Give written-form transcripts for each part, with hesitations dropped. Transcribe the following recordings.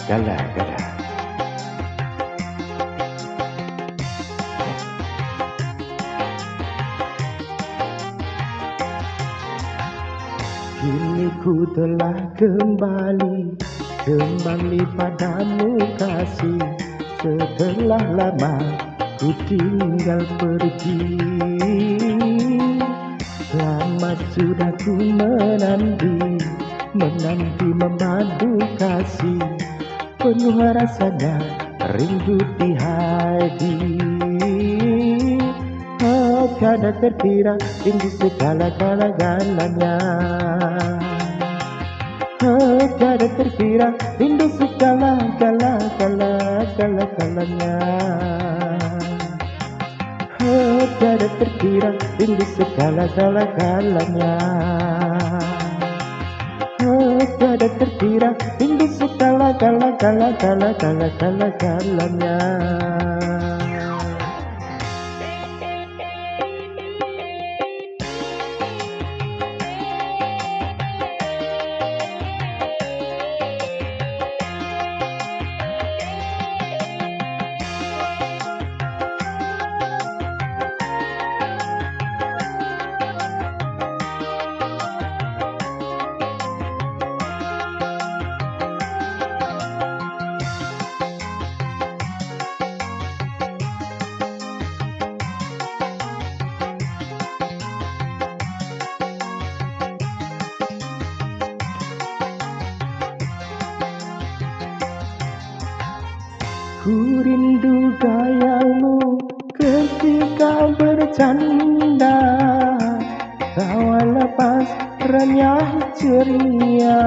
Galah, galah. Kini ku telah kembali padamu kasih. Setelah lama ku tinggal pergi, lama sudah ku menanti memadu kasih. Penuh rasanya rindu di hati. Tiada terkira rindu segala-galanya. Tiada terkira rindu segala-galanya. Tiada terkira rindu segala-galanya. Tiada terkira rindu segala-galanya. Ku rindu gayamu ketika bercanda, tawa lepas renyah ceria.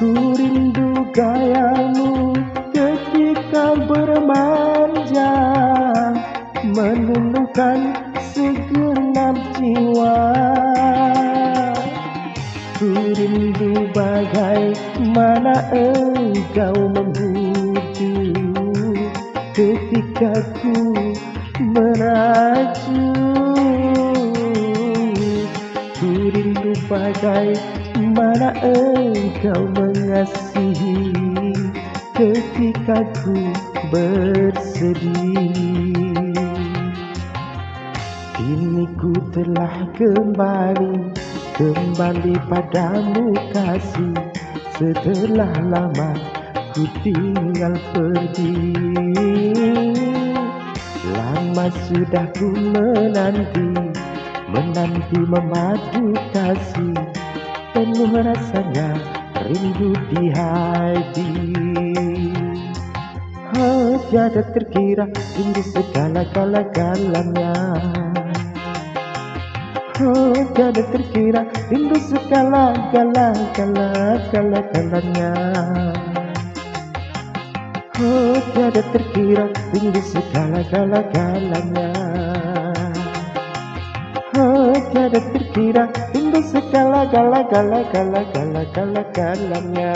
Ku rindu gayamu ketika bermanja, meluluhkan segenap jiwa. Ku rindu bagaimana engkau membuju ketika ku meraju. Ku rindu bagaimana engkau mengasihi ketika ku bersedih. Kini ku telah kembali padamu kasih. Setelah lama ku tinggal pergi, lama sudah ku menanti memadu kasih. Penuh rasanya rindu di hati. Tiada terkira rindu segala-galanya. Tiada terkira rindu segala-galanya. Tiada terkira rindu segala-galanya. Tiada terkira rindu segala-galanya.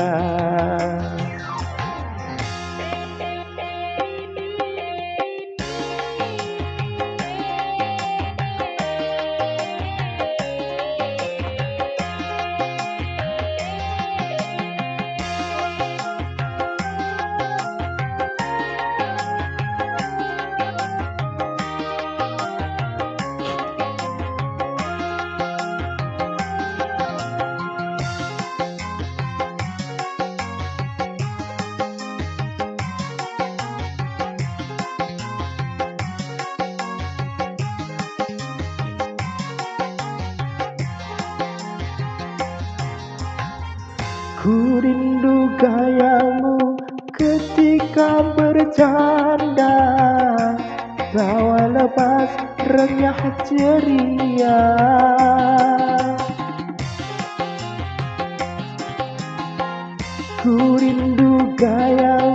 Ku rindu gayamu ketika bercanda, tawa lepas renyah ceria. Ku rindu gayamu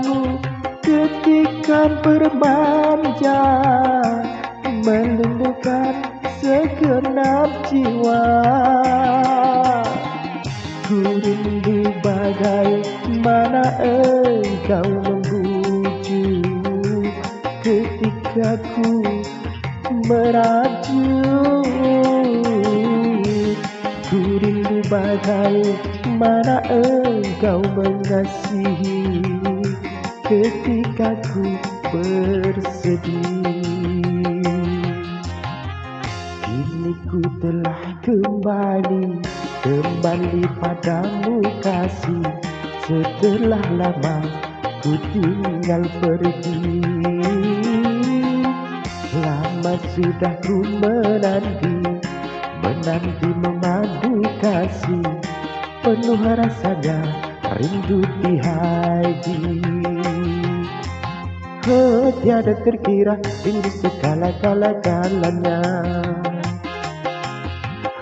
mana engkau membujuk ketika ku merajuk. Ku rindu bagaimana engkau mengasihi ketika ku bersedih. Kini ku telah kembali padamu kasih, setelah lama ku tinggal pergi. Lama sudah ku menanti memadu kasih, penuh rasanya rindu di hati. Oh, tiada terkira rindu segala-galanya.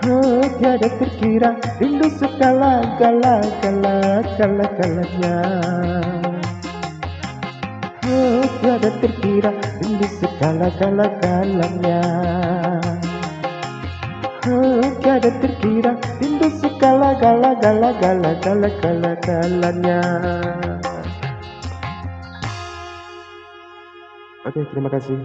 Oh, tiada terkira rindu segala-galanya. Oh, tiada terkira rindu segala-galanya. Oh, tiada terkira rindu segala-galanya. Oke, terima kasih.